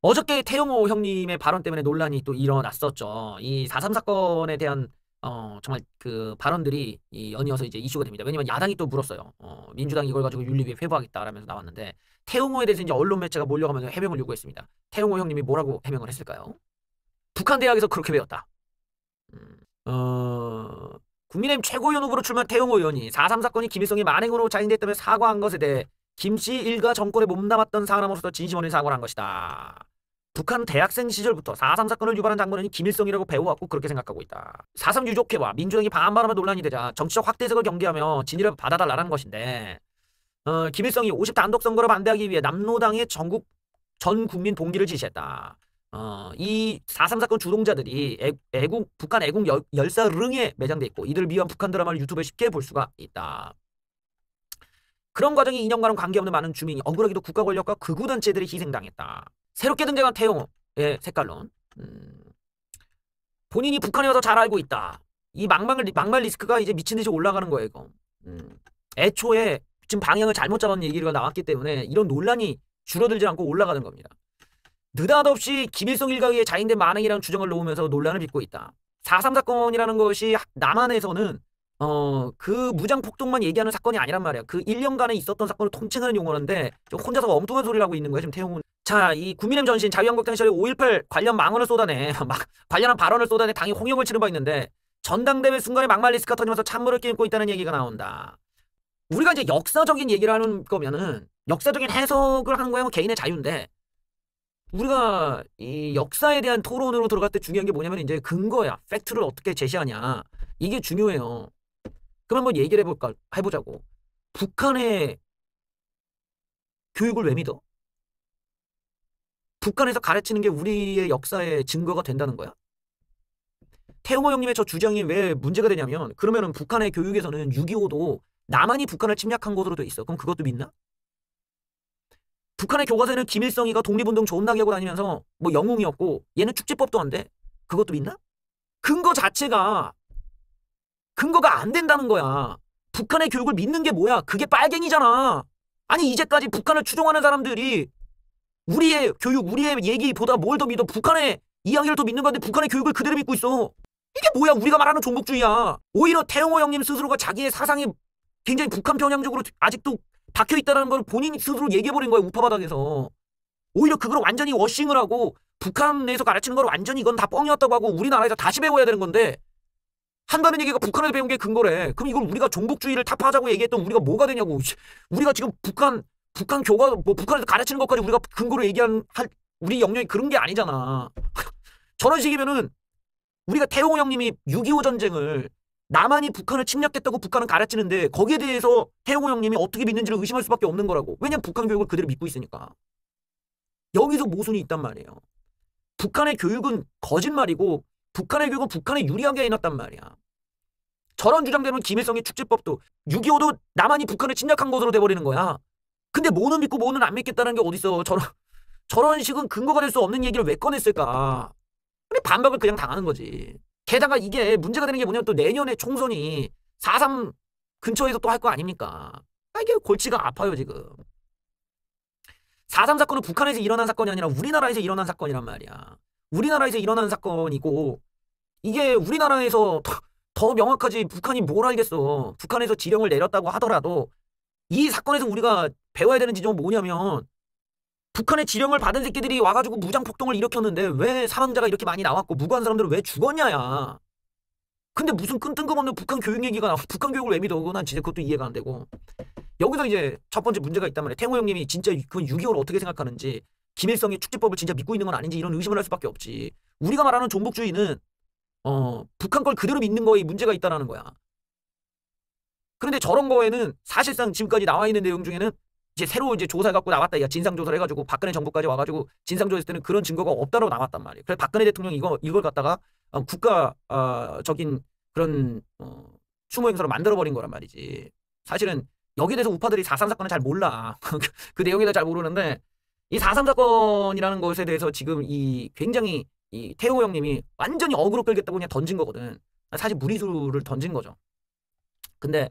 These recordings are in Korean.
어저께 태영호 형님의 발언 때문에 논란이 또 일어났었죠. 이 4.3 사건에 대한 정말 그 발언들이 연이어서 이제 이슈가 됩니다. 왜냐면 야당이 또 물었어요. 민주당이 이걸 가지고 윤리위에 회부하겠다라면서 나왔는데 태영호에 대해서 이제 언론 매체가 몰려가면서 해명을 요구했습니다. 태영호 형님이 뭐라고 해명을 했을까요? 북한 대학에서 그렇게 배웠다. 국민의힘 최고위원 후보로 출마한 태영호 의원이 4.3 사건이 김일성이 만행으로 자인됐다며 사과한 것에 대해 김씨 일가 정권에 몸담았던 사람으로서 진심 어린 사과를 한 것이다. 북한 대학생 시절부터 4.3 사건을 유발한 장본인이 김일성이라고 배워왔고 그렇게 생각하고 있다. 4.3 유족회와 민주당이 반발하며 논란이 되자 정치적 확대해석을 경계하며 진위를 받아달라는 것인데 김일성이 50 단독 선거를 반대하기 위해 남로당의 전국 전 국민 봉기를 지시했다. 이 4.3 사건 주동자들이 북한 애국 열사릉에 매장돼 있고 이들을 미화한 북한 드라마를 유튜브에 쉽게 볼 수가 있다. 그런 과정이 2년간은 관계없는 많은 주민이 억울하게도 국가 권력과 극우 단체들이 희생당했다. 새롭게 등장한 태영호의 색깔론. 본인이 북한에 와서 잘 알고 있다. 이 막말 리스크가 이제 미친 듯이 올라가는 거예요, 이거. 애초에 지금 방향을 잘못 잡은 얘기가 나왔기 때문에 이런 논란이 줄어들지 않고 올라가는 겁니다. 느닷없이 김일성 일가의 자인된 만행이라는 주장을 놓으면서 논란을 빚고 있다. 4.3 사건이라는 것이 남한에서는 그 무장폭동만 얘기하는 사건이 아니란 말이야. 그 1년간에 있었던 사건을 통칭하는 용어인데 혼자서 엉뚱한 소리를 하고 있는 거야 지금 태용은. 자, 이 국민의힘 전신 자유한국당 시절에 5.18 관련 망언을 쏟아내 관련한 발언을 쏟아내 당이 홍역을 치른 바 있는데 전당대회 순간에 막말 리스크가 터지면서 찬물을 끼얹고 있다는 얘기가 나온다. 우리가 이제 역사적인 얘기를 하는 거면은 역사적인 해석을 하는 거야 뭐 개인의 자유인데 우리가 이 역사에 대한 토론으로 들어갈 때 중요한 게 뭐냐면 이제 근거야. 팩트를 어떻게 제시하냐. 이게 중요해요. 그럼 한번 얘기를 해보자고. 북한의 교육을 왜 믿어? 북한에서 가르치는 게 우리의 역사의 증거가 된다는 거야? 태용호 형님의 저 주장이 왜 문제가 되냐면 그러면은 북한의 교육에서는 6.25도 남한이 북한을 침략한 것으로 돼 있어. 그럼 그것도 믿나? 북한의 교과서에는 김일성이가 독립운동 존나게 하고 다니면서 뭐 영웅이었고 얘는 축제법도 안 돼. 그것도 믿나? 근거가 안 된다는 거야. 북한의 교육을 믿는 게 뭐야? 그게 빨갱이잖아. 아니 이제까지 북한을 추종하는 사람들이 우리의 교육, 우리의 얘기보다 뭘 더 믿어? 북한의 이야기를 더 믿는 건데 북한의 교육을 그대로 믿고 있어. 이게 뭐야? 우리가 말하는 종북주의야. 오히려 태영호 형님 스스로가 자기의 사상이 굉장히 북한 편향적으로 아직도 박혀있다는 걸 본인이 스스로 얘기해버린 거야. 우파바닥에서. 오히려 그걸 완전히 워싱을 하고 북한에서 가르치는 걸 완전히 이건 다 뻥이었다고 하고 우리나라에서 다시 배워야 되는 건데 한다는 얘기가 북한에서 배운 게 근거래. 그럼 이걸 우리가 종북주의를 타파하자고 얘기했던 우리가 뭐가 되냐고. 우리가 지금 북한 교과 뭐 북한에서 가르치는 것까지 우리가 근거로 우리 영역이 그런 게 아니잖아. 저런 식이면은 우리가 태용호 형님이 6.25 전쟁을 남한이 북한을 침략했다고 북한은 가르치는데 거기에 대해서 태용호 형님이 어떻게 믿는지를 의심할 수밖에 없는 거라고. 왜냐면 북한 교육을 그대로 믿고 있으니까. 여기서 모순이 있단 말이에요. 북한의 교육은 거짓말이고 북한의 교육은 북한에 유리하게 해놨단 말이야. 저런 주장되면 김일성의 축제법도 6.25도 남한이 북한을 침략한 것으로 돼버리는 거야. 근데 뭐는 믿고 뭐는 안 믿겠다는 게 어딨어. 저런 식은 근거가 될 수 없는 얘기를 왜 꺼냈을까. 근데 반박을 그냥 당하는 거지. 게다가 이게 문제가 되는 게 뭐냐면 또 내년에 총선이 4.3 근처에서 또 할 거 아닙니까? 이게 골치가 아파요 지금. 4.3 사건은 북한에서 일어난 사건이 아니라 우리나라에서 일어난 사건이란 말이야. 우리나라에서 일어난 사건이고 이게 우리나라에서 더 명확하지 북한이 뭘 알겠어. 북한에서 지령을 내렸다고 하더라도 이 사건에서 우리가 배워야 되는 지점은 뭐냐면 북한의 지령을 받은 새끼들이 와가지고 무장폭동을 일으켰는데 왜 사망자가 이렇게 많이 나왔고 무고한 사람들은 왜 죽었냐야. 근데 무슨 뜬금없는 북한 교육 얘기가 나와. 북한 교육을 왜 믿어? 난 진짜 그것도 이해가 안 되고. 여기서 이제 첫 번째 문제가 있단 말이야. 태용호 형님이 진짜 그 6.25를 어떻게 생각하는지 김일성의 축제법을 진짜 믿고 있는 건 아닌지 이런 의심을 할 수밖에 없지. 우리가 말하는 종북주의는 북한 걸 그대로 믿는 거에 문제가 있다라는 거야. 그런데 저런 거에는 사실상 지금까지 나와 있는 내용 중에는 이제 새로 이제 조사 갖고 나왔다. 진상조사를 해가지고 박근혜 정부까지 와가지고 진상조사했을 때는 그런 증거가 없다라고 나왔단 말이에요. 그래서 박근혜 대통령이 이걸 갖다가 국가적인 그런 추모 행사로 만들어버린 거란 말이지. 사실은 여기에 대해서 우파들이 4.3 사건을 잘 몰라. 그 내용에 대해서 잘 모르는데 이 4.3 사건이라는 것에 대해서 지금 굉장히 이 태용호 형님이 완전히 어그로 끌겠다고 그냥 던진 거거든. 사실 무리수를 던진 거죠. 근데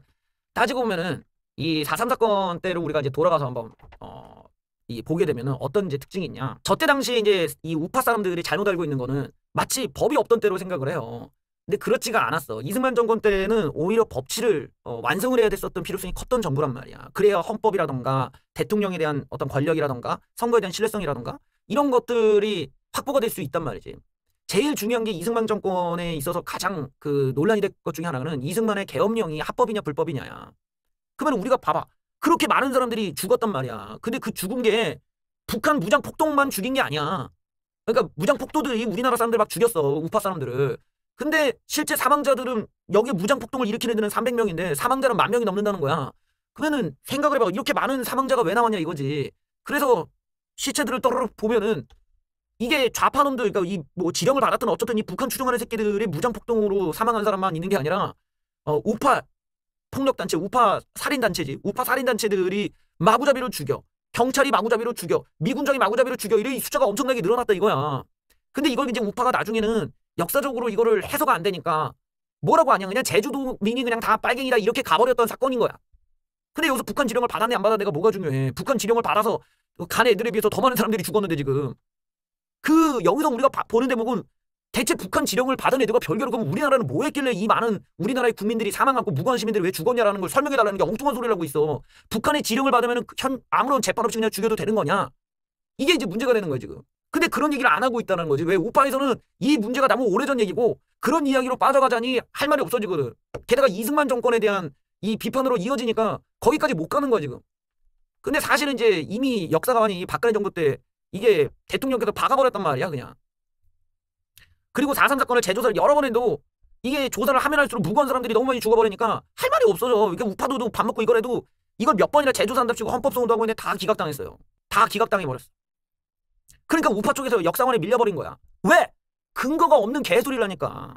따지고 보면은 이 4.3 사건 때를 우리가 이제 돌아가서 한번 이 보게 되면은 어떤 이제 특징이 있냐. 저때 당시에 이제 이 우파 사람들이 잘못 알고 있는 거는 마치 법이 없던 때로 생각을 해요. 근데 그렇지가 않았어. 이승만 정권 때는 오히려 법치를 완성을 해야 됐었던 필요성이 컸던 정부란 말이야. 그래야 헌법이라던가 대통령에 대한 어떤 권력이라던가 선거에 대한 신뢰성이라던가 이런 것들이 확보가 될 수 있단 말이지. 제일 중요한 게 이승만 정권에 있어서 가장 그 논란이 될 것 중에 하나는 이승만의 계엄령이 합법이냐 불법이냐야. 그러면 우리가 봐봐. 그렇게 많은 사람들이 죽었단 말이야. 근데 그 죽은 게 북한 무장폭동만 죽인 게 아니야. 그러니까 무장폭도들이 우리나라 사람들 막 죽였어. 우파 사람들을. 근데 실제 사망자들은 여기 무장폭동을 일으킨 애들은 300명인데 사망자는 10,000명이 넘는다는 거야. 그러면은 생각을 해봐. 이렇게 많은 사망자가 왜 나왔냐 이거지. 그래서 시체들을 떠르륵 보면은 이게 좌파놈들, 그러니까 이 뭐 지령을 받았든 어쨌든 이 북한 추종하는 새끼들이 무장폭동으로 사망한 사람만 있는 게 아니라 우파 폭력단체, 우파 살인단체지. 우파 살인단체들이 마구잡이로 죽여. 경찰이 마구잡이로 죽여. 미군정이 마구잡이로 죽여. 이래 숫자가 엄청나게 늘어났다 이거야. 근데 이걸 이제 우파가 나중에는 역사적으로 이거를 해소가 안 되니까 뭐라고 하냐. 그냥 제주도민이 그냥 다 빨갱이다 이렇게 가버렸던 사건인 거야. 근데 여기서 북한 지령을 받았네 안 받았네가 뭐가 중요해. 북한 지령을 받아서 간 애들에 비해서 더 많은 사람들이 죽었는데 지금. 여기서 우리가 보는 대목은 대체 북한 지령을 받은 애들과 별개로 그럼 우리나라는 뭐 했길래 이 많은 우리나라의 국민들이 사망하고 무고한 시민들이 왜 죽었냐라는 걸 설명해달라는 게 엉뚱한 소리를 하고 있어. 북한의 지령을 받으면 아무런 재판 없이 그냥 죽여도 되는 거냐. 이게 이제 문제가 되는 거야 지금. 근데 그런 얘기를 안 하고 있다는 거지. 왜 우파에서는 이 문제가 너무 오래전 얘기고 그런 이야기로 빠져가자니 할 말이 없어지거든. 게다가 이승만 정권에 대한 이 비판으로 이어지니까 거기까지 못 가는 거야 지금. 근데 사실은 이제 이미 역사관이 박근혜 정부 때 이게 대통령께서 박아버렸단 말이야 그냥. 그리고 4.3 사건을 재조사를 여러 번 해도 이게 조사를 하면 할수록 무고한 사람들이 너무 많이 죽어버리니까 할 말이 없어져. 그러니까 우파도 밥 먹고 이거라도 이걸 몇 번이나 재조사한답시고 헌법소원도 하고 있는데 다 기각당했어요. 다 기각당해버렸어. 그러니까 우파 쪽에서 역사관에 밀려버린 거야. 왜? 근거가 없는 개소리라니까.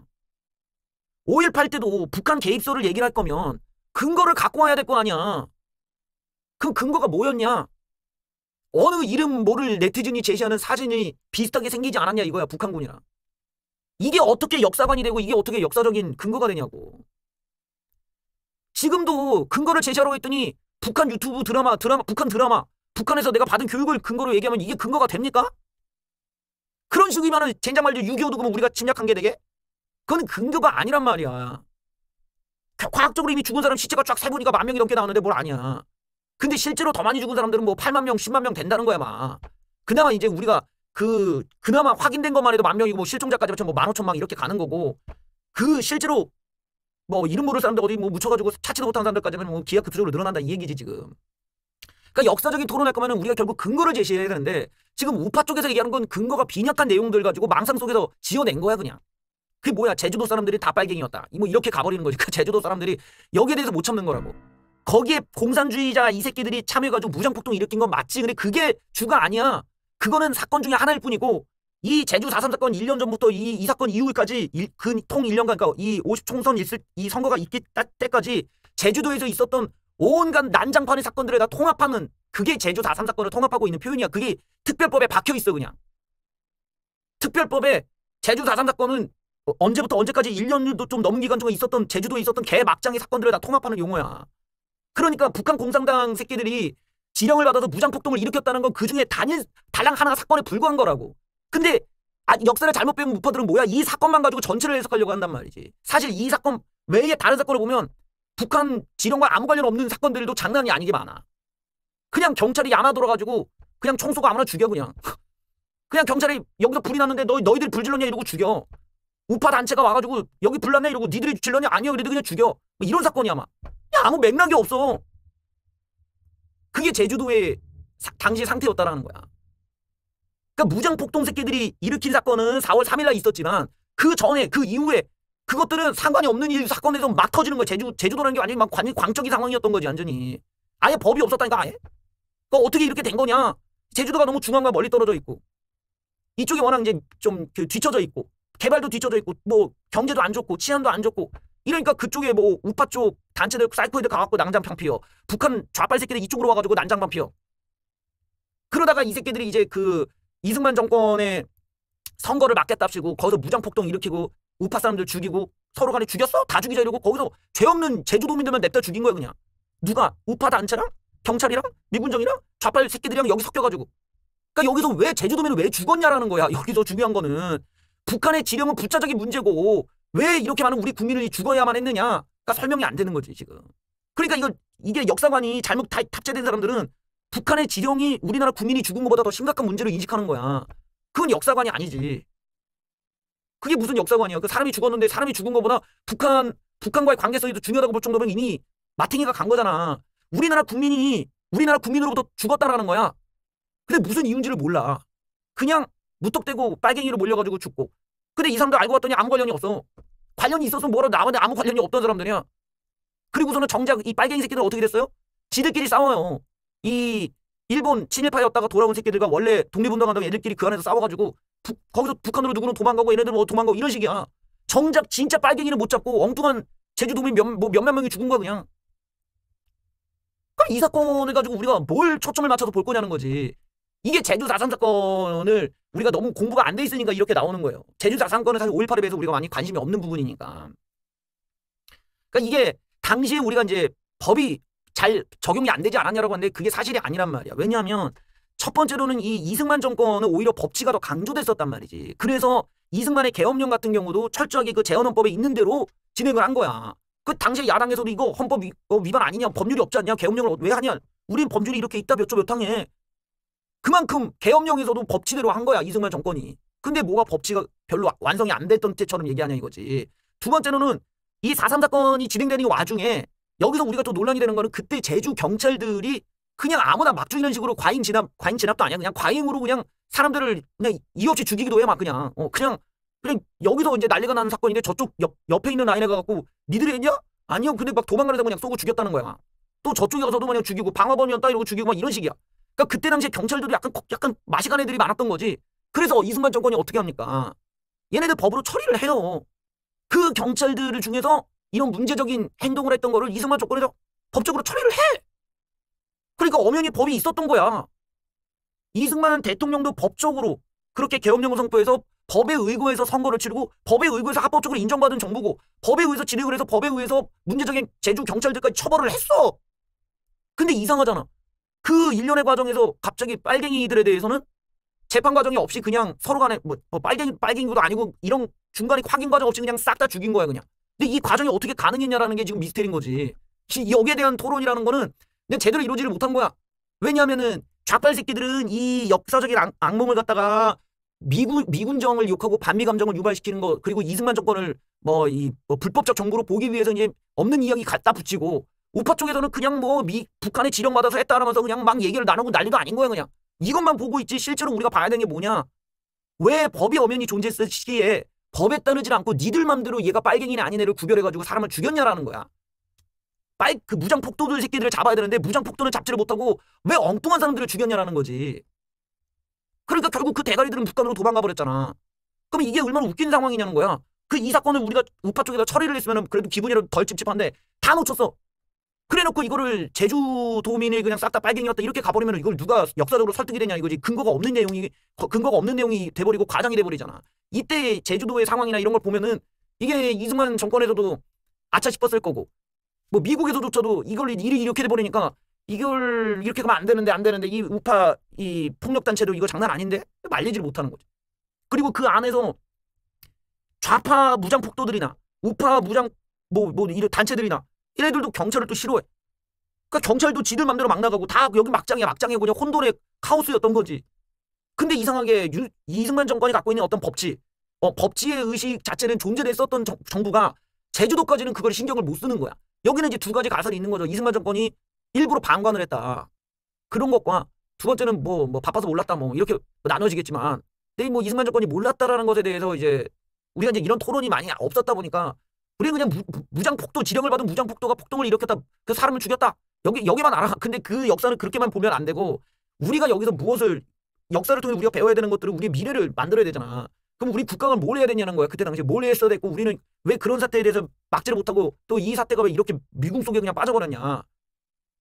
5.18 때도 북한 개입설을 얘기를 할 거면 근거를 갖고 와야 될 거 아니야. 그럼 근거가 뭐였냐? 어느 이름 모를 네티즌이 제시하는 사진이 비슷하게 생기지 않았냐 이거야 북한군이랑. 이게 어떻게 역사관이 되고 이게 어떻게 역사적인 근거가 되냐고. 지금도 근거를 제시하라고 했더니 북한 유튜브 드라마, 북한 드라마, 북한에서 내가 받은 교육을 근거로 얘기하면 이게 근거가 됩니까? 그런 식이면은 젠장 말이죠. 6.25도 그러면 우리가 침략한 게 되게? 그건 근거가 아니란 말이야. 과학적으로 이미 죽은 사람 시체가 쫙 세보니까 10,000명이 넘게 나오는데 뭘 아냐. 근데 실제로 더 많이 죽은 사람들은 뭐 8만 명, 10만 명 된다는 거야 막. 그나마 이제 우리가 그나마 확인된 것만 해도 10,000명이고 뭐 실종자까지 합치면 뭐 15,000명 이렇게 가는 거고 실제로 뭐 이름 모를 사람들 어디 뭐 묻혀가지고 찾지도 못한 사람들까지는 뭐 기하급수적으로 늘어난다 이 얘기지 지금. 그러니까 역사적인 토론할 거면은 우리가 결국 근거를 제시해야 되는데 지금 우파 쪽에서 얘기하는 건 근거가 빈약한 내용들 가지고 망상 속에서 지어낸 거야 그냥. 그게 뭐야 제주도 사람들이 다 빨갱이였다. 뭐 이렇게 가버리는 거지. 그 제주도 사람들이 여기에 대해서 못 참는 거라고. 거기에 공산주의자 이 새끼들이 참여해가지고 무장폭동 일으킨 건 맞지. 근데 그게 주가 아니야. 그거는 사건 중에 하나일 뿐이고 이 제주 4.3 사건 1년 전부터 이 사건 이후까지 그 통 1년간 그러니까 이 50 총선 있을 이 선거가 있기 때까지 제주도에서 있었던 온갖 난장판의 사건들을 다 통합하는 그게 제주 4.3 사건을 통합하고 있는 표현이야. 그게 특별법에 박혀 있어 그냥. 특별법에 제주 4.3 사건은 언제부터 언제까지 1년도 좀 넘은 기간 동안 있었던 제주도에 있었던 개막장의 사건들을 다 통합하는 용어야. 그러니까 북한 공산당 새끼들이 지령을 받아서 무장폭동을 일으켰다는 건 그중에 달랑 하나 사건에 불과한 거라고. 근데 역사를 잘못 배운 우파들은 뭐야? 이 사건만 가지고 전체를 해석하려고 한단 말이지. 사실 이 사건 외에 다른 사건을 보면 북한 지령과 아무 관련 없는 사건들도 장난이 아니게 많아. 그냥 경찰이 야마 들어가지고 그냥 총 쏘고 아무나 죽여 그냥. 그냥 경찰이 여기서 불이 났는데 너희들 불 질렀냐 이러고 죽여. 우파 단체가 와가지고 여기 불 났네 이러고 니들이 질렀냐 아니요 그래도 그냥 죽여. 뭐 이런 사건이야 막. 야, 아무 맥락이 없어. 그게 제주도의 당시 상태였다라는 거야. 그러니까 무장폭동 새끼들이 일으킨 사건은 4월 3일날 있었지만 그 전에 그 이후에 그것들은 상관이 없는 일 사건에서 막 터지는 거야. 제주도라는 게 완전히 막 광적인 상황이었던 거지 완전히. 아예 법이 없었다니까 아예. 그러니까 어떻게 이렇게 된 거냐. 제주도가 너무 중앙과 멀리 떨어져 있고 이쪽이 워낙 이제 좀 뒤쳐져 있고 개발도 뒤쳐져 있고 뭐 경제도 안 좋고 치안도 안 좋고 이러니까 그쪽에 뭐 우파 쪽 단체들 사이코애들 가갖고 난장판 피워. 북한 좌빨 새끼들 이쪽으로 와가지고 난장판 피워. 그러다가 이 새끼들이 이제 이승만 정권의 선거를 막겠답시고 거기서 무장폭동 일으키고 우파 사람들 죽이고 서로 간에 죽였어? 다 죽이자 이러고 거기서 죄 없는 제주도민들만 냅다 죽인 거야 그냥. 누가? 우파 단체랑? 경찰이랑 미군정이랑 좌빨 새끼들이랑 여기 섞여가지고. 그러니까 여기서 왜 제주도민은 왜 죽었냐라는 거야. 여기서 중요한 거는 북한의 지령은 부차적인 문제고 왜 이렇게 많은 우리 국민이 죽어야만 했느냐. 그러니까 설명이 안 되는 거지 지금. 그러니까 이게 역사관이 잘못 탑재된 사람들은 북한의 지령이 우리나라 국민이 죽은 것보다 더 심각한 문제로 인식하는 거야. 그건 역사관이 아니지. 그게 무슨 역사관이야. 그 사람이 죽었는데 사람이 죽은 것보다 북한과의 관계성이 더 중요하다고 볼 정도면 이미 마탱이가 간 거잖아. 우리나라 국민으로부터 죽었다라는 거야. 근데 무슨 이유인지를 몰라. 그냥 무턱대고 빨갱이로 몰려가지고 죽고. 근데 이 사람들 알고 봤더니 아무 관련이 없어. 관련이 있어서 뭐라도 나왔는데 아무 관련이 없던 사람들이야. 그리고서는 정작 이 빨갱이 새끼들 어떻게 됐어요? 지들끼리 싸워요. 이 일본 친일파였다가 돌아온 새끼들과 원래 독립운동한다고 얘들끼리 그 안에서 싸워가지고 거기서 북한으로 누구는 도망가고 얘네들 뭐 도망가고 이런 식이야. 정작 진짜 빨갱이를 못 잡고 엉뚱한 제주도민 몇몇 명이 죽은 거야 그냥. 그럼 이 사건을 가지고 우리가 뭘 초점을 맞춰서 볼 거냐는 거지. 이게 제주 4.3 사건을 우리가 너무 공부가 안 돼 있으니까 이렇게 나오는 거예요. 제주 4.3 사건은 사실 5.18에 비해서 우리가 많이 관심이 없는 부분이니까. 그러니까 이게 당시에 우리가 이제 법이 잘 적용이 안 되지 않았냐라고 하는데 그게 사실이 아니란 말이야. 왜냐하면 첫 번째로는 이 이승만 정권은 오히려 법치가 더 강조됐었단 말이지. 그래서 이승만의 계엄령 같은 경우도 철저하게 그 재헌헌법에 있는 대로 진행을 한 거야. 그 당시에 야당에서도 이거 헌법 위반 아니냐, 법률이 없지 않냐, 계엄령을 왜 하냐, 우린 법률이 이렇게 있다 몇 조 몇 항에. 그만큼 계엄령에서도 법치대로 한 거야 이승만 정권이. 근데 뭐가 법치가 별로 완성이 안 됐던 때처럼 얘기하냐 이거지. 두 번째로는 이 4.3 사건이 진행되는 와중에 여기서 우리가 또 논란이 되는 거는 그때 제주 경찰들이 그냥 아무나 막 죽이는 식으로 과잉 진압도 아니야. 그냥 과잉으로 그냥 사람들을 그냥 이유 없이 죽이기도 해 막 그냥. 그냥 여기서 이제 난리가 나는 사건인데 저쪽 옆에 있는 라인에 가갖고 니들이 했냐? 아니요. 근데 막 도망가는 데 그냥 쏘고 죽였다는 거야. 또 저쪽에 가서도 그냥 죽이고 방화범이었다 따이러고 죽이고 막 이런 식이야. 그러니까 그때 당시에 경찰들이 약간 맛이 간 애들이 많았던 거지. 그래서 이승만 정권이 어떻게 합니까? 얘네들 법으로 처리를 해요. 그 경찰들 중에서 이런 문제적인 행동을 했던 거를 이승만 정권에서 법적으로 처리를 해. 그러니까 엄연히 법이 있었던 거야. 이승만 대통령도 법적으로 그렇게 계엄령을 선포해서 법에 의거해서 선거를 치르고 법에 의거해서 합법적으로 인정받은 정부고 법에 의해서 진행을 해서 법에 의해서 문제적인 제주 경찰들까지 처벌을 했어. 근데 이상하잖아. 그 일련의 과정에서 갑자기 빨갱이들에 대해서는 재판 과정이 없이 그냥 서로 간에 뭐 빨갱이도 아니고 이런 중간에 확인 과정 없이 그냥 싹 다 죽인 거야 그냥. 근데 이 과정이 어떻게 가능했냐라는 게 지금 미스터리인 거지. 여기에 대한 토론이라는 거는 그냥 제대로 이루어지를 못한 거야. 왜냐하면은 좌빨 새끼들은 이 역사적인 악몽을 갖다가 미군정을 욕하고 반미 감정을 유발시키는 거, 그리고 이승만 정권을 뭐 불법적 정부로 보기 위해서 이제 없는 이야기 갖다 붙이고, 우파 쪽에서는 그냥 뭐 북한의 지령 받아서 했다라면서 그냥 막 얘기를 나누고 난리도 아닌 거야 그냥. 이것만 보고 있지 실제로 우리가 봐야 되는 게 뭐냐? 왜 법이 엄연히 존재했을 시기에 법에 따르지 않고 니들 맘대로 얘가 빨갱이냐 아닌 애를 구별해가지고 사람을 죽였냐라는 거야. 그 무장폭도들 새끼들을 잡아야 되는데 무장폭도는 잡지를 못하고 왜 엉뚱한 사람들을 죽였냐라는 거지. 그러니까 결국 그 대가리들은 북한으로 도망가 버렸잖아. 그럼 이게 얼마나 웃긴 상황이냐는 거야. 이 사건을 우리가 우파 쪽에다 처리를 했으면 그래도 기분이라도 덜 찝찝한데 다 놓쳤어. 그래놓고 이거를 제주도민이 그냥 싹 다 빨갱이였다 이렇게 가버리면 이걸 누가 역사적으로 설득이 되냐 이거지. 근거가 없는 내용이 돼버리고 과장이 돼버리잖아. 이때 제주도의 상황이나 이런 걸 보면은 이게 이승만 정권에서도 아차 싶었을 거고, 뭐 미국에서조차도 이걸 일이 이렇게 돼버리니까 이걸 이렇게 가면 안 되는데 이 우파 이 폭력단체도 이거 장난 아닌데 말리지를 못하는 거지. 그리고 그 안에서 좌파 무장폭도들이나 우파 무장 이런 단체들이나 얘네들도 경찰을 또 싫어해. 그러니까 경찰도 지들 맘대로 막 나가고 다 여기 막장이야 그냥 혼돈의 카오스였던 거지. 근데 이상하게 이승만 정권이 갖고 있는 어떤 법치의 의식 자체는 존재했었던 정부가 제주도까지는 그걸 신경을 못 쓰는 거야. 여기는 이제 두 가지 가설이 있는 거죠. 이승만 정권이 일부러 방관을 했다. 그런 것과 두 번째는 뭐 바빠서 몰랐다 뭐 이렇게 나눠지겠지만, 근데 뭐 이승만 정권이 몰랐다라는 것에 대해서 이제 우리가 이제 이런 토론이 많이 없었다 보니까 우리는 그냥 무장폭도 지령을 받은 무장폭도가 폭동을 일으켰다. 그 사람을 죽였다. 여기만 알아. 근데 그 역사는 그렇게만 보면 안 되고 우리가 여기서 무엇을 역사를 통해 우리가 배워야 되는 것들을 우리의 미래를 만들어야 되잖아. 그럼 우리 국가가 뭘 해야 되냐는 거야. 그때 당시에 뭘 했어야 됐고 우리는 왜 그런 사태에 대해서 막지를 못하고 또 이 사태가 왜 이렇게 미궁 속에 그냥 빠져버렸냐.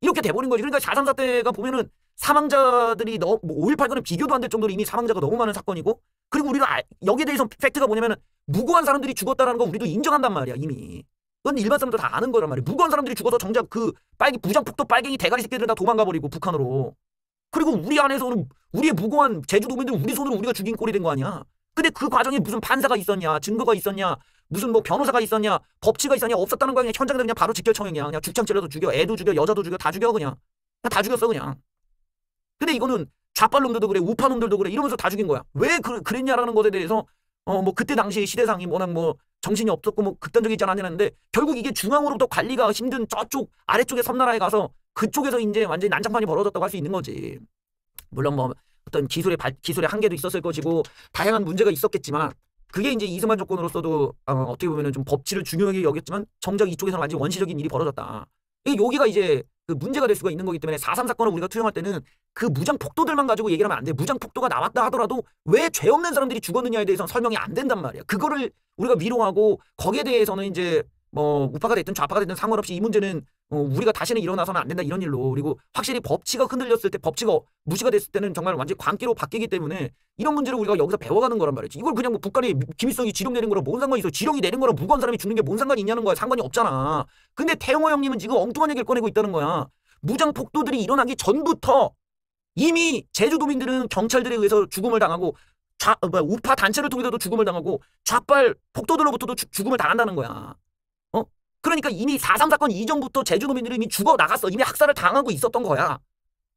이렇게 돼버린 거지. 그러니까 4.3 사태가 보면은 사망자들이 5.18과는 비교도 안 될 정도로 이미 사망자가 너무 많은 사건이고, 그리고 우리가 여기에 대해서 팩트가 뭐냐면은 무고한 사람들이 죽었다라는 거 우리도 인정한단 말이야 이미. 그건 일반 사람들 다 아는 거란 말이야. 무고한 사람들이 죽어서 정작 그 무장폭도 빨갱이 대가리 새끼들은 다 도망가 버리고 북한으로. 그리고 우리 안에서는 우리의 무고한 제주도민들 우리 손으로 우리가 죽인 꼴이 된 거 아니야. 근데 그 과정에 무슨 판사가 있었냐, 증거가 있었냐, 무슨 뭐 변호사가 있었냐, 법치가 있었냐, 없었다는 거야. 그냥 현장에서 그냥 바로 직결처형이야. 그냥 죽창 찔러도 죽여, 애도 죽여, 여자도 죽여, 다 죽여 그냥. 다 죽였어 그냥. 근데 이거는 좌빨놈들도 그래, 우파놈들도 그래 이러면서 다 죽인 거야. 왜 그랬냐라는 것에 대해서 뭐 그때 당시 시대상이 워낙 뭐 정신이 없었고 뭐 극단적이지 않았는데 결국 이게 중앙으로부터 관리가 힘든 저쪽 아래쪽의 섬나라에 가서 그쪽에서 이제 완전히 난장판이 벌어졌다고 할 수 있는 거지. 물론 뭐 어떤 기술의 한계도 있었을 것이고 다양한 문제가 있었겠지만 그게 이제 이승만 정권으로서도 어떻게 보면은 좀 법치를 중요하게 여겼지만 정작 이쪽에서는 완전히 원시적인 일이 벌어졌다. 여기가 이제 그 문제가 될 수가 있는 거기 때문에 4.3 사건을 우리가 투영할 때는 그 무장 폭도들만 가지고 얘기를 하면 안 돼. 무장 폭도가 나왔다 하더라도 왜 죄 없는 사람들이 죽었느냐에 대해서는 설명이 안 된단 말이야. 그거를 우리가 위로하고 거기에 대해서는 이제 뭐 우파가 됐든 좌파가 됐든 상관없이 이 문제는 우리가 다시는 일어나서는 안 된다 이런 일로. 그리고 확실히 법치가 흔들렸을 때 법치가 무시가 됐을 때는 정말 완전히 광기로 바뀌기 때문에 이런 문제를 우리가 여기서 배워가는 거란 말이지. 이걸 그냥 뭐 북한이 김일성이 지령 내린 거랑 뭔 상관이 있어. 지령이 내린 거랑 무고한 사람이 죽는 게 뭔 상관이 있냐는 거야. 상관이 없잖아. 근데 태영호 형님은 지금 엉뚱한 얘기를 꺼내고 있다는 거야. 무장 폭도들이 일어나기 전부터 이미 제주도민들은 경찰들에 의해서 죽음을 당하고 우파 단체를 통해서도 죽음을 당하고 좌빨 폭도들로부터도 죽음을 당한다는 거야. 그러니까 이미 4.3 사건 이전부터 제주도민들이 이미 죽어나갔어. 이미 학살을 당하고 있었던 거야.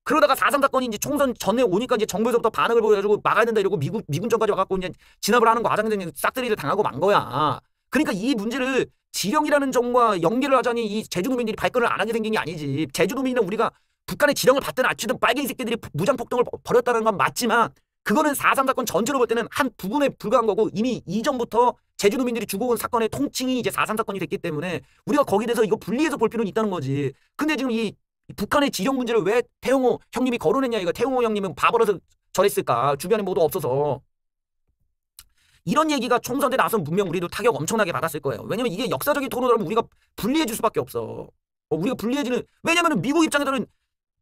그러다가 4.3 사건이 이제 총선 전에 오니까 이제 정부에서부터 반응을 보여가지고 막아야 된다 이러고 미군정까지 와갖고 이제 진압을 하는 과정에서 싹쓸이를 당하고 만 거야. 그러니까 이 문제를 지령이라는 정과 연계를 하자니 이 제주도민들이 발끈을 안 하게 생긴 게 아니지. 제주도민이나 우리가 북한의 지령을 받든 안 받든 빨갱이 새끼들이 무장폭동을 벌였다는 건 맞지만 그거는 4.3 사건 전체로 볼 때는 한 부분에 불과한 거고 이미 이전부터 제주도민들이 죽어온 사건의 통칭이 이제 4.3 사건이 됐기 때문에 우리가 거기에 대해서 이거 분리해서 볼 필요는 있다는 거지. 근데 지금 이 북한의 지령 문제를 왜 태영호 형님이 거론했냐 이거. 태영호 형님은 바보라서 저랬을까. 주변에 모두 없어서. 이런 얘기가 총선 때 나서면 분명 우리도 타격 엄청나게 받았을 거예요. 왜냐면 이게 역사적인 토론이라면 우리가 분리해 줄 수밖에 없어. 우리가 분리해지는. 왜냐면 미국 입장에서는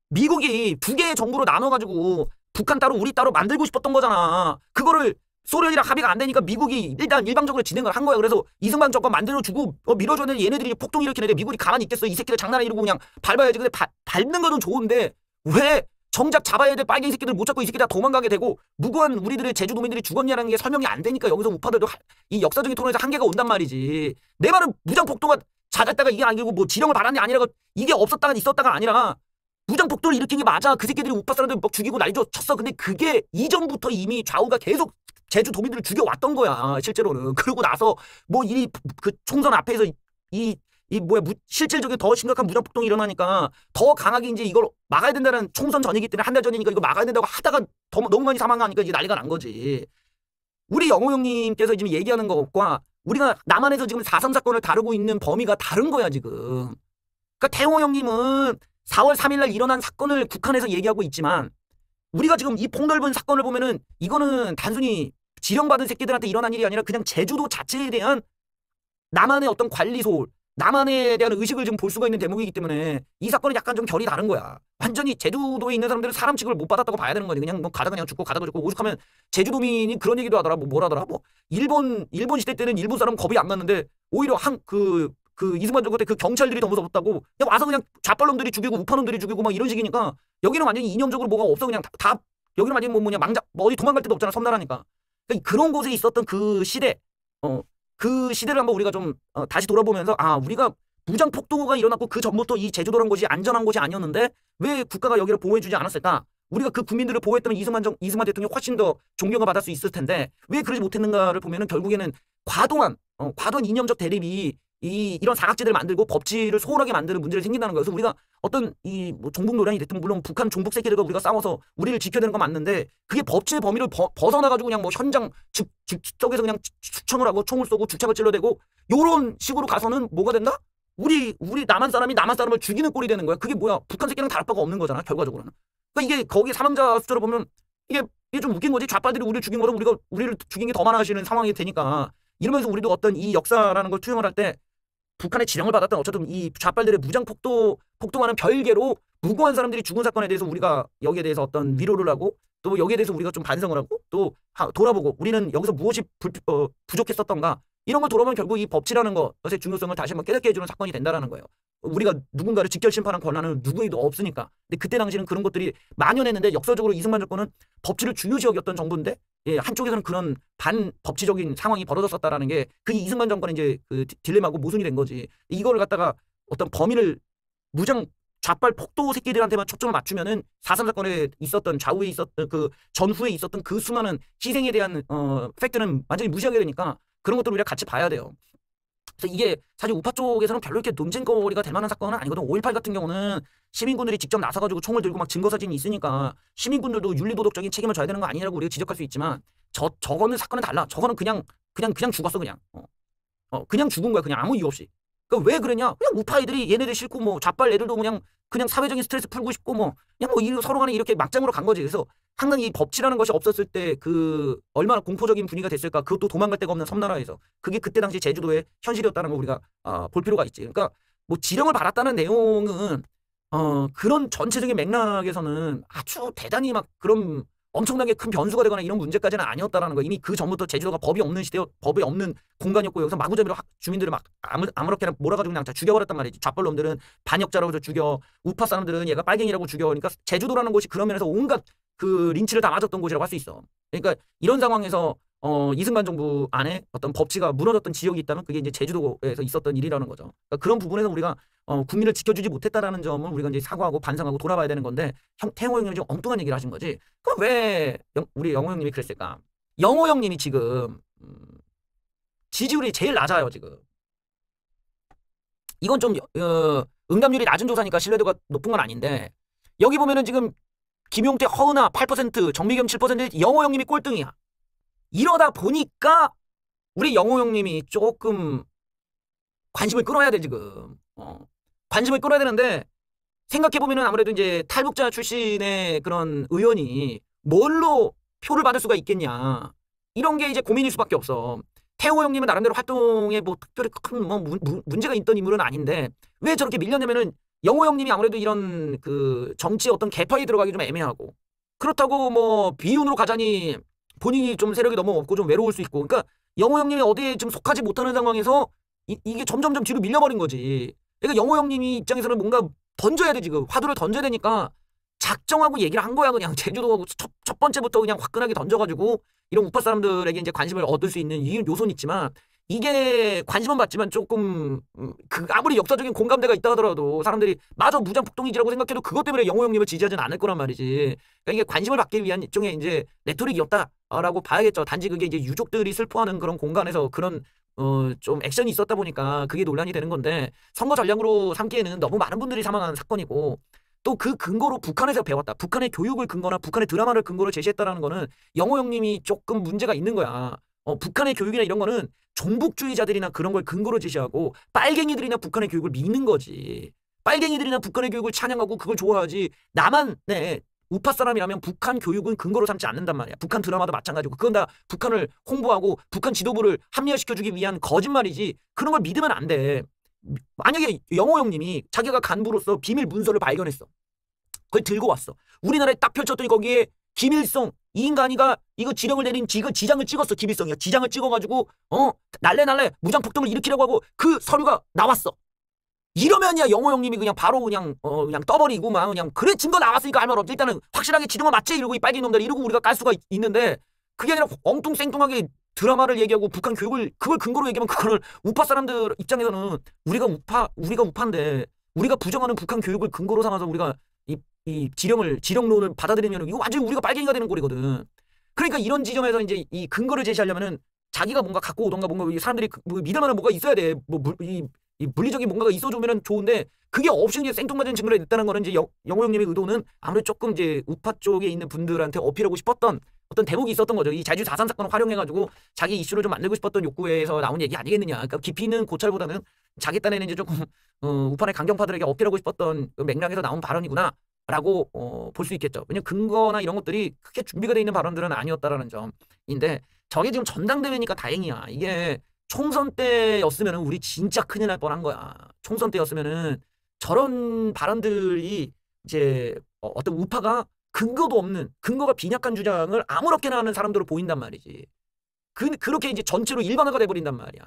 미국이 두 개의 정부로 나눠가지고 북한 따로 우리 따로 만들고 싶었던 거잖아. 그거를 소련이랑 합의가 안 되니까 미국이 일단 일방적으로 진행을 한 거야. 그래서 이승만 정권 만들어주고 밀어줘야 되는 얘네들이 폭동 일으키는데 미국이 가만히 있겠어. 이 새끼들 장난 아니고 그냥 밟아야지. 근데 밟는 거는 좋은데 왜 정작 잡아야 될 빨갱이 새끼들 못 잡고 이 새끼 다 도망가게 되고 무고한 우리들의 제주도민들이 죽었냐라는 게 설명이 안 되니까 여기서 우파들도 이 역사적인 토론에서 한계가 온단 말이지. 내 말은 무장폭도가 잦았다가 이게 아니고 뭐 지령을 받았냐 아니라고 이게 없었다가 있었다가 아니라 무장폭도를 일으킨 게 맞아. 그 새끼들이 우파 사람들 막 죽이고 난리도 쳤어. 근데 그게 이전부터 이미 좌우가 계속 제주도민들을 죽여왔던 거야. 실제로는. 그러고 나서 뭐 이 그 총선 앞에서 실질적인 더 심각한 무장폭동이 일어나니까 더 강하게 이제 이걸 막아야 된다는 총선 전이기 때문에 한 달 전이니까 이거 막아야 된다고 하다가 너무 많이 사망하니까 이제 난리가 난 거지. 우리 영호 형님께서 지금 얘기하는 것과 우리가 남한에서 지금 4.3 사건을 다루고 있는 범위가 다른 거야 지금. 그러니까 태호 형님은 4월 3일 날 일어난 사건을 북한에서 얘기하고 있지만 우리가 지금 이 폭넓은 사건을 보면은 이거는 단순히 지령받은 새끼들한테 일어난 일이 아니라 그냥 제주도 자체에 대한 남한의 어떤 관리 소홀, 남한에 대한 의식을 지금 볼 수가 있는 대목이기 때문에 이 사건은 약간 좀 결이 다른 거야. 완전히 제주도에 있는 사람들은 사람 취급을 못 받았다고 봐야 되는 거지. 그냥 뭐 가다가 그냥 죽고 가다가 죽고 오죽하면 제주도민이 그런 얘기도 하더라. 뭐라더라. 뭐 일본 시대 때는 일본 사람 겁이 안 났는데 오히려 그 이승만 정권 때 그 경찰들이 더 무섭다고 그냥 와서 그냥 좌빨놈들이 죽이고 우파놈들이 죽이고 막 이런 식이니까 여기는 완전히 이념적으로 뭐가 없어. 그냥 다 여기는 완전히 뭐냐 뭐 어디 도망갈 데도 없잖아. 섬나라니까. 그러니까 그런 곳에 있었던 그 시대 그 시대를 한번 우리가 좀 다시 돌아보면서 우리가 무장 폭도가 일어났고 그 전부터 이 제주도란 곳이 안전한 곳이 아니었는데 왜 국가가 여기를 보호해주지 않았을까? 우리가 그 국민들을 보호했다면 이승만 대통령이 훨씬 더 존경을 받을 수 있을 텐데 왜 그러지 못했는가를 보면은 결국에는 과도한 이념적 대립이 이런 사각지대를 만들고 법치를 소홀하게 만드는 문제를 생긴다는 거예요. 그래서 우리가 어떤 뭐 종북 노량이 됐든 물론 북한 종북 새끼들과 우리가 싸워서 우리를 지켜야 되는 건 맞는데 그게 법치의 범위를 벗어나가지고 그냥 뭐 현장 즉석에서 그냥 추청을 하고 총을 쏘고 주착을 찔러대고 요런 식으로 가서는 뭐가 된다? 우리 남한 사람이 남한 사람을 죽이는 꼴이 되는 거야. 그게 뭐야? 북한 새끼랑 다를 바가 없는 거잖아. 결과적으로는. 그러니까 이게 거기 사망자 숫자를 보면 이게 좀 웃긴 거지. 좌빨들이 우리를 죽인 거로 우리를 죽인 게 더 많아지는 상황이 되니까 이러면서 우리도 어떤 이 역사라는 걸 투영을 할 때 북한의 지령을 받았던 어쨌든 이 좌빨들의 폭동하는 별개로 무고한 사람들이 죽은 사건에 대해서 우리가 여기에 대해서 어떤 위로를 하고 또 여기에 대해서 우리가 좀 반성을 하고 또 돌아보고 우리는 여기서 무엇이 부족했었던가 이런 걸 돌아보면 결국 이 법치라는 것의 중요성을 다시 한번 깨닫게 해주는 사건이 된다는 거예요. 우리가 누군가를 직결 심판한 권한은 누구에도 없으니까. 근데 그때 당시는 그런 것들이 만연했는데 역사적으로 이승만 정권은 법치를 중요시 여겼던 정부인데 예, 한쪽에서는 그런 반법치적인 상황이 벌어졌었다라는 게 그 이승만 정권의 이제 그 딜레마고 모순이 된 거지. 이거를 갖다가 어떤 범인을 무장 좌빨 폭도 새끼들한테만 초점을 맞추면은 4.3 사건에 있었던 좌우에 있었던 그 전후에 있었던 그 수많은 희생에 대한 팩트는 완전히 무시하게 되니까 그런 것들을 우리가 같이 봐야 돼요. 그래서 이게 사실 우파 쪽에서는 별로 이렇게 논쟁거리가 될 만한 사건은 아니거든. 5.18 같은 경우는 시민군들이 직접 나서가지고 총을 들고 막 증거사진이 있으니까 시민군들도 윤리도덕적인 책임을 져야 되는 거 아니냐고 우리가 지적할 수 있지만 저거는 사건은 달라. 저거는 그냥 죽었어 그냥. 그냥 죽은 거야 그냥 아무 이유 없이. 그러니까 왜 그러냐? 그냥 우파애들이 얘네들 싫고 뭐 좌빨 애들도 그냥 사회적인 스트레스 풀고 싶고 뭐 그냥 뭐 서로 간에 이렇게 막장으로 간 거지. 그래서 항상 이 법치라는 것이 없었을 때 그 얼마나 공포적인 분위기가 됐을까. 그것도 도망갈 데가 없는 섬나라에서. 그게 그때 당시 제주도의 현실이었다는 걸 우리가 볼 필요가 있지. 그러니까 뭐 지령을 받았다는 내용은 그런 전체적인 맥락에서는 아주 대단히 막 그런 엄청나게 큰 변수가 되거나 이런 문제까지는 아니었다라는 거. 이미 그 전부터 제주도가 법이 없는 시대였, 법이 없는 공간이었고 여기서 마구잡이로 주민들을 막 아무렇게나 몰아가지고 그냥 다 죽여버렸단 말이지. 좌빨놈들은 반역자라고 해서 죽여, 우파 사람들은 얘가 빨갱이라고 죽여. 그러니까 제주도라는 곳이 그런 면에서 온갖 그 린치를 다 맞았던 곳이라고 할 수 있어. 그러니까 이런 상황에서 이승만 정부 안에 어떤 법치가 무너졌던 지역이 있다면 그게 이제 제주도에서 있었던 일이라는 거죠. 그러니까 그런 부분에서 우리가 국민을 지켜주지 못했다라는 점을 우리가 이제 사과하고 반성하고 돌아봐야 되는 건데 태호 형님이 좀 엉뚱한 얘기를 하신 거지. 그럼 왜 우리 영호 형님이 그랬을까? 영호 형님이 지금 지지율이 제일 낮아요 지금. 이건 좀 응답률이 낮은 조사니까 신뢰도가 높은 건 아닌데 여기 보면은 지금 김용태, 허은하 8%, 정미경 7%, 영호 형님이 꼴등이야. 이러다 보니까 우리 영호 형님이 조금 관심을 끌어야 돼 지금. 관심을 끌어야 되는데 생각해보면은 아무래도 이제 탈북자 출신의 그런 의원이 뭘로 표를 받을 수가 있겠냐. 이런 게 이제 고민일 수밖에 없어. 태호 형님은 나름대로 활동에 뭐 특별히 큰 뭐 문제가 있던 인물은 아닌데 왜 저렇게 밀렸냐면은 영호 형님이 아무래도 이런 그 정치 어떤 개파에 들어가기 좀 애매하고 그렇다고 뭐 비윤으로 가자니 본인이 좀 세력이 너무 없고 좀 외로울 수 있고 그러니까 영호 형님이 어디에 좀 속하지 못하는 상황에서 이게 점점점 뒤로 밀려버린 거지. 그러니까 영호 형님이 입장에서는 뭔가 던져야 돼 지금. 화두를 던져야 되니까 작정하고 얘기를 한 거야 그냥. 제주도 첫 번째부터 그냥 화끈하게 던져가지고 이런 우파 사람들에게 이제 관심을 얻을 수 있는 이 요소는 있지만 이게 관심은 받지만 조금 그 아무리 역사적인 공감대가 있다 하더라도 사람들이 마저 무장폭동이지라고 생각해도 그것 때문에 영호 형님을 지지하지는 않을 거란 말이지. 그러니까 이게 관심을 받기 위한 일종의 이제 레토릭이었다라고 봐야겠죠. 단지 그게 이제 유족들이 슬퍼하는 그런 공간에서 그런 좀 액션이 있었다 보니까 그게 논란이 되는 건데 선거 전략으로 삼기에는 너무 많은 분들이 사망한 사건이고 또 그 근거로 북한에서 배웠다. 북한의 교육을 근거나 북한의 드라마를 근거로 제시했다라는 거는 영호 형님이 조금 문제가 있는 거야. 북한의 교육이나 이런 거는 종북주의자들이나 그런 걸 근거로 제시하고 빨갱이들이나 북한의 교육을 믿는 거지. 빨갱이들이나 북한의 교육을 찬양하고 그걸 좋아하지. 나만 우파 사람이라면 북한 교육은 근거로 삼지 않는단 말이야. 북한 드라마도 마찬가지고 그건 다 북한을 홍보하고 북한 지도부를 합리화시켜주기 위한 거짓말이지. 그런 걸 믿으면 안 돼. 만약에 영호 형님이 자기가 간부로서 비밀 문서를 발견했어. 그걸 들고 왔어. 우리나라에 딱 펼쳤더니 거기에 김일성 이 인간이가 이거 지령을 내린 지장을 찍었어. 김일성이야. 지장을 찍어가지고 날래 무장폭동을 일으키려고 하고 그 서류가 나왔어. 이러면야 영호 형님이 그냥 바로 그냥 떠버리고 막 그냥 그래 증거 나왔으니까 할 말 없지. 일단은 확실하게 지령을 맞지 이러고 이 빨갱이 놈들 이러고 우리가 깔 수가 있는데 그게 아니라 엉뚱생뚱하게 드라마를 얘기하고 북한 교육을 그걸 근거로 얘기하면 그거를 우파 사람들 입장에서는 우리가 우파인데 우리가 부정하는 북한 교육을 근거로 삼아서 우리가 이 지령론을 받아들이면 이거 완전히 우리가 빨갱이가 되는 꼴이거든. 그러니까 이런 지점에서 이제 이 근거를 제시하려면은 자기가 뭔가 갖고 오던가 뭔가 사람들이 뭐 믿을 만한 뭐가 있어야 돼. 이 물리적인 뭔가가 있어주면 좋은데 그게 없이 이제 생뚱맞은 증거를 냈다는 거는 이제 영호 형님의 의도는 아무래도 조금 이제 우파 쪽에 있는 분들한테 어필하고 싶었던 어떤 대목이 있었던 거죠. 이 제주 4.3 사건을 활용해가지고 자기 이슈를 좀 만들고 싶었던 욕구에서 나온 얘기 아니겠느냐. 그러니까 깊이 있는 고찰보다는 자기 딴에는 이제 조금 우파의 강경파들에게 어필하고 싶었던 그 맥락에서 나온 발언이구나라고 볼 수 있겠죠. 왜냐면 근거나 이런 것들이 크게 준비가 돼 있는 발언들은 아니었다라는 점인데 저게 지금 전당대회니까 다행이야. 이게 총선 때였으면 우리 진짜 큰일 날 뻔한 거야. 총선 때였으면은 저런 발언들이 이제 어떤 우파가 근거도 없는 근거가 빈약한 주장을 아무렇게나 하는 사람들로 보인단 말이지. 그렇게 이제 전체로 일반화가 돼버린단 말이야.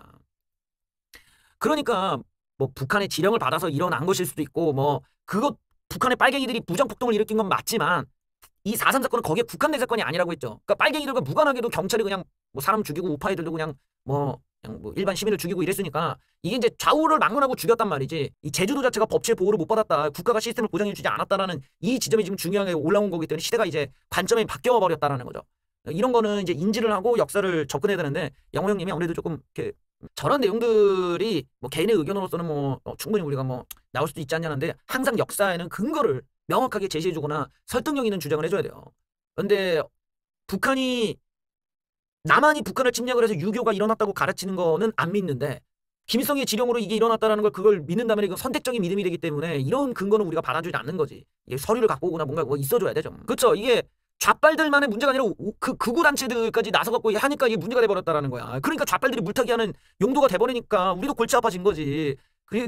그러니까 뭐 북한의 지령을 받아서 일어난 것일 수도 있고 뭐 그것 북한의 빨갱이들이 무장폭동을 일으킨 건 맞지만 이 4.3 사건은 거기에 국한된 사건이 아니라고 했죠. 그러니까 빨갱이들과 무관하게도 경찰이 그냥 뭐 사람 죽이고 우파 애들도 그냥 뭐 일반 시민을 죽이고 이랬으니까 이게 이제 좌우를 막론하고 죽였단 말이지. 이 제주도 자체가 법치의 보호를 못 받았다. 국가가 시스템을 보장해주지 않았다라는 이 지점이 지금 중요하게 올라온 거기 때문에 시대가 이제 관점이 바뀌어 버렸다라는 거죠. 이런 거는 이제 인지를 하고 역사를 접근해야 되는데 영호 형님이 아무래도 조금 이렇게 저런 내용들이 뭐 개인의 의견으로서는 뭐 충분히 우리가 뭐 나올 수도 있지 않냐는데 항상 역사에는 근거를 명확하게 제시해주거나 설득력 있는 주장을 해줘야 돼요. 그런데 남한이 북한을 침략을 해서 유교가 일어났다고 가르치는 거는 안 믿는데 김일성의 지령으로 이게 일어났다는 걸 그걸 믿는다면 이건 선택적인 믿음이 되기 때문에 이런 근거는 우리가 받아주지 않는 거지. 이게 서류를 갖고 오거나 뭔가 있어줘야 되죠. 그렇죠. 이게 좌빨들만의 문제가 아니라 극우 단체들까지 나서갖고 하니까 이게 문제가 돼버렸다라는 거야. 그러니까 좌빨들이 물타기하는 용도가 돼버리니까 우리도 골치 아파진 거지.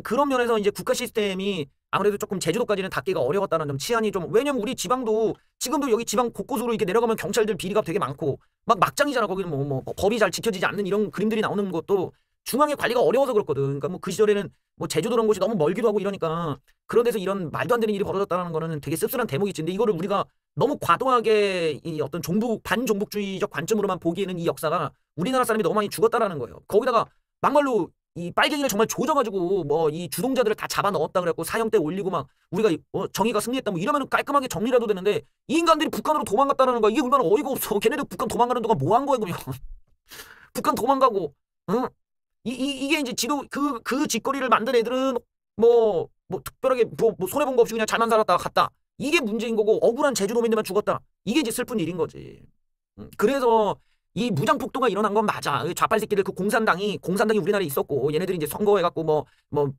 그런 면에서 이제 국가 시스템이 아무래도 조금 제주도까지는 닿기가 어려웠다는 점, 치안이 좀, 왜냐면 우리 지방도 지금도 여기 지방 곳곳으로 이렇게 내려가면 경찰들 비리가 되게 많고 막 막장이잖아. 거기는 뭐 법이 잘 지켜지지 않는 이런 그림들이 나오는 것도 중앙의 관리가 어려워서 그렇거든. 그러니까 뭐 그 시절에는 뭐 제주도라는 곳이 너무 멀기도 하고 이러니까 그런 데서 이런 말도 안 되는 일이 벌어졌다는 거는 되게 씁쓸한 대목이지. 근데 이거를 우리가 너무 과도하게 이 어떤 반종북주의적 관점으로만 보기에는 이 역사가 우리나라 사람이 너무 많이 죽었다라는 거예요. 거기다가 막말로 이 빨갱이를 정말 조져가지고 뭐 이 주동자들을 다 잡아 넣었다 그래갖고 사형대 올리고 막 우리가 정의가 승리했다 뭐 이러면 깔끔하게 정리라도 되는데 이 인간들이 북한으로 도망갔다라는 거야. 이게 얼마나 어이가 없어. 걔네들 북한 도망가는 동안 뭐 한 거야 그러면. 북한 도망가고 응? 이게 이제 그 짓거리를 만든 애들은 뭐 특별하게 뭐 손해본 거 없이 그냥 잘만 살았다가 갔다. 이게 문제인 거고 억울한 제주도민들만 죽었다. 이게 이제 슬픈 일인 거지. 그래서 이 무장폭동가 일어난 건 맞아. 좌빨 새끼들 그 공산당이 우리나라에 있었고 얘네들이 이제 선거해갖고 뭐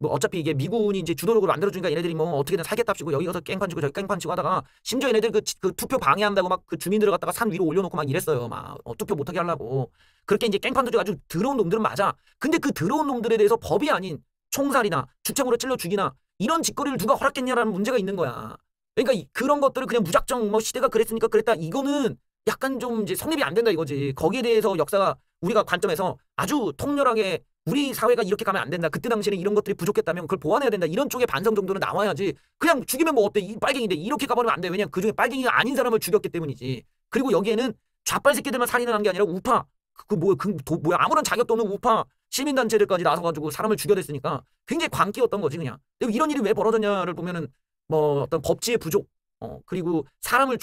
어차피 이게 미군이 이제 주도력으로 만들어주니까 얘네들이 뭐 어떻게든 살겠답시고 여기 가서 깽판 치고 저기 깽판 치고 하다가 심지어 얘네들 그 투표 방해한다고 막 그 주민들을 갖다가 산 위로 올려놓고 막 이랬어요. 막 투표 못하게 하려고. 그렇게 이제 깽판도 아주 더러운 놈들은 맞아. 근데 그 더러운 놈들에 대해서 법이 아닌 총살이나 주창으로 찔러 죽이나 이런 짓거리를 누가 허락했냐라는 문제가 있는 거야. 그러니까 그런 것들을 그냥 무작정 뭐 시대가 그랬으니까 그랬다. 이거는 약간 좀 이제 성립이 안 된다 이거지. 거기에 대해서 역사가 우리가 관점에서 아주 통렬하게 우리 사회가 이렇게 가면 안 된다. 그때 당시에는 이런 것들이 부족했다면 그걸 보완해야 된다. 이런 쪽의 반성 정도는 나와야지. 그냥 죽이면 뭐 어때? 이 빨갱이인데 이렇게 가버리면 안 돼. 왜냐면 그중에 빨갱이가 아닌 사람을 죽였기 때문이지. 그리고 여기에는 좌빨 새끼들만 살인을 한 게 아니라 우파 뭐야 아무런 자격도 없는 우파 시민단체들까지 나서가지고 사람을 죽여댔으니까 굉장히 광기였던 거지 그냥. 근데 이런 일이 왜 벌어졌냐를 보면은 뭐 어떤 법치의 부족 그리고 사람을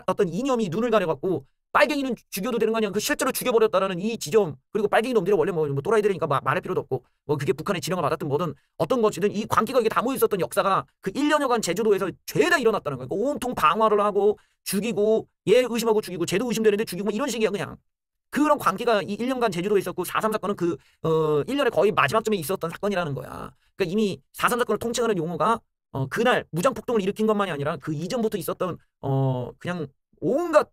어떤 이념이 눈을 가려갖고 빨갱이는 죽여도 되는 거 아니야. 그 실제로 죽여버렸다라는 이 지점. 그리고 빨갱이 놈들이 원래 뭐 또라이들이니까 말할 필요도 없고 뭐 그게 북한의 지령을 받았든 뭐든 어떤 것이든 이 광기가 이게 다 모여있었던 역사가 그 1년여간 제주도에서 죄다 일어났다는 거야. 온통 방화를 하고 죽이고 얘 의심하고 죽이고 쟤도 의심되는데 죽이고 뭐 이런 식이야 그냥. 그런 광기가 이 1년간 제주도에 있었고 4.3 사건은 1년의 거의 마지막쯤에 있었던 사건이라는 거야. 그러니까 이미 4.3 사건을 통칭하는 용어가 그날 무장폭동을 일으킨 것만이 아니라 그 이전부터 있었던 그냥 온갖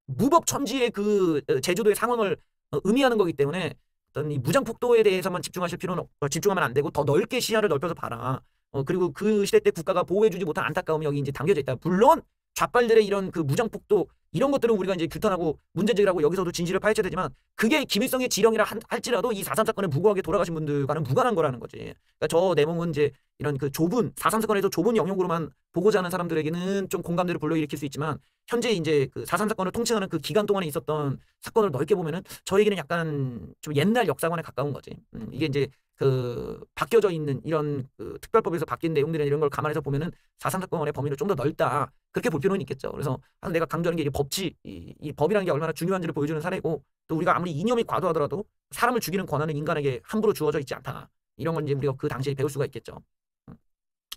무법천지의 그 제주도의 상황을 의미하는 거기 때문에 어떤 이 무장폭동에 대해서만 집중하면 안 되고 더 넓게 시야를 넓혀서 봐라. 그리고 그 시대 때 국가가 보호해주지 못한 안타까움이 여기 이제 담겨져 있다. 물론 좌빨들의 이런 그 무장폭동 이런 것들은 우리가 이제 규탄하고 문제제기하고 여기서도 진실을 파헤쳐야 되지만 그게 김일성의 지령이라 할지라도 이 4.3 사건에 무고하게 돌아가신 분들과는 무관한 거라는 거지. 그러니까 저 내용은 이제 이런 그 4.3 사건에서 좁은 영역으로만 보고자 하는 사람들에게는 좀 공감대를 불러일으킬 수 있지만 현재 이제 그 4.3 사건을 통칭하는 그 기간 동안에 있었던 사건을 넓게 보면은 저에게는 약간 좀 옛날 역사관에 가까운 거지. 이게 이제 그 바뀌어져 있는 이런 그 특별법에서 바뀐 내용들이나 이런 걸 감안해서 보면은 4.3 사건의 범위를 좀 더 넓다. 그렇게 볼 필요는 있겠죠. 그래서 내가 강조하는 게 이 법치, 이 법이라는 게 얼마나 중요한지를 보여주는 사례고 또 우리가 아무리 이념이 과도하더라도 사람을 죽이는 권한은 인간에게 함부로 주어져 있지 않다. 이런 건 이제 우리가 그 당시에 배울 수가 있겠죠.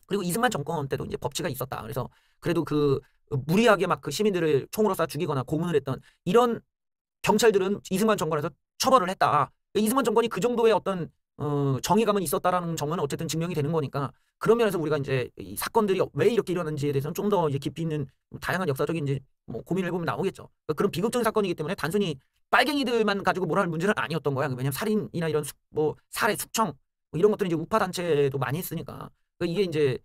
그리고 이승만 정권 때도 이제 법치가 있었다. 그래서 그래도 그 무리하게 막 그 시민들을 총으로 쏴 죽이거나 고문을 했던 이런 경찰들은 이승만 정권에서 처벌을 했다. 이승만 정권이 그 정도의 어떤 정의감은 있었다라는 점은 어쨌든 증명이 되는 거니까 그런 면에서 우리가 이제 이 사건들이 왜 이렇게 일어났는지에 대해서는 좀 더 이제 깊이 있는 다양한 역사적인 이제 뭐 고민을 해보면 나오겠죠. 그러니까 그런 비극적인 사건이기 때문에 단순히 빨갱이들만 가지고 뭐라 할 문제는 아니었던 거야. 왜냐면 살인이나 이런 뭐 살해, 숙청 뭐 이런 것들은 이제 우파 단체도 많이 했으니까 그러니까 이게 이제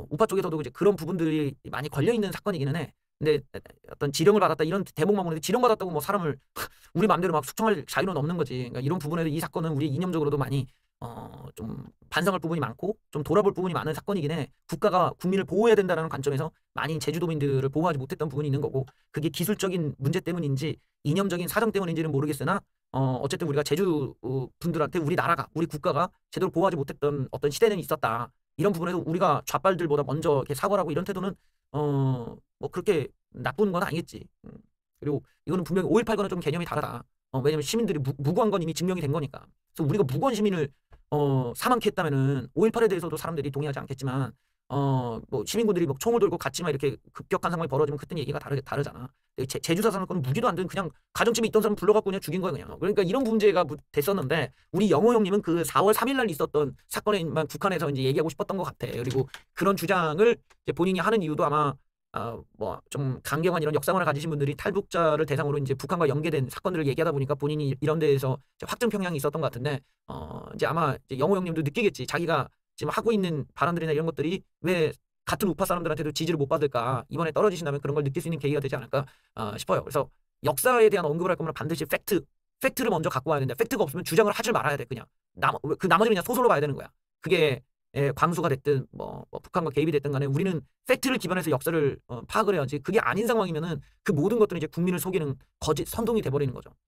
우파 쪽에서도 이제 그런 부분들이 많이 걸려 있는 사건이기는 해. 근데 어떤 지령을 받았다 이런 대목만 보는데 지령받았다고 뭐 사람을 우리 마음대로 막 숙청할 자유는 없는 거지. 그러니까 이런 부분에서 이 사건은 우리 이념적으로도 많이 좀 반성할 부분이 많고 좀 돌아볼 부분이 많은 사건이긴 해. 국가가 국민을 보호해야 된다는 관점에서 많이 제주도민들을 보호하지 못했던 부분이 있는 거고 그게 기술적인 문제 때문인지 이념적인 사정 때문인지는 모르겠으나 어쨌든 우리가 제주 분들한테 우리 나라가 우리 국가가 제대로 보호하지 못했던 어떤 시대는 있었다. 이런 부분에서 우리가 좌빨들보다 먼저 이렇게 사과를 하고 이런 태도는 뭐 그렇게 나쁜 건 아니겠지. 그리고 이거는 분명히 5.18과는 좀 개념이 다르다. 왜냐면 시민들이 무고한 건 이미 증명이 된 거니까. 그래서 우리가 무고한 시민을 사망케 했다면은 5.18에 대해서도 사람들이 동의하지 않겠지만 뭐 시민군들이 뭐 총을 들고 같이 막 이렇게 급격한 상황이 벌어지면 그때는 얘기가 다르잖아. 제주사 사건은 무기도 안 든 그냥 가정집에 있던 사람 불러갖고 그냥 죽인 거야 그냥. 그러니까 이런 문제가 됐었는데 우리 영호 형님은 그 4월 3일 날 있었던 사건에만 국한해서 이제 얘기하고 싶었던 것 같아. 그리고 그런 주장을 이제 본인이 하는 이유도 아마 뭐 좀 강경한 이런 역사관을 가지신 분들이 탈북자를 대상으로 이제 북한과 연계된 사건들을 얘기하다 보니까 본인이 이런 데에서 확증 평양이 있었던 것 같은데 이제 아마 이제 영호 형님도 느끼겠지. 자기가 지금 하고 있는 발언들이나 이런 것들이 왜 같은 우파 사람들한테도 지지를 못 받을까 이번에 떨어지신다면 그런 걸 느낄 수 있는 계기가 되지 않을까 싶어요. 그래서 역사에 대한 언급을 할 거면 반드시 팩트를 먼저 갖고 와야 된다. 팩트가 없으면 주장을 하질 말아야 돼. 그냥 그 나머지는 그냥 소설로 봐야 되는 거야. 그게 광수가 됐든 뭐 북한과 개입이 됐든 간에 우리는 팩트를 기반해서 역사를 파악을 해야지. 그게 아닌 상황이면은 그 모든 것들은 이제 국민을 속이는 거짓 선동이 돼버리는 거죠.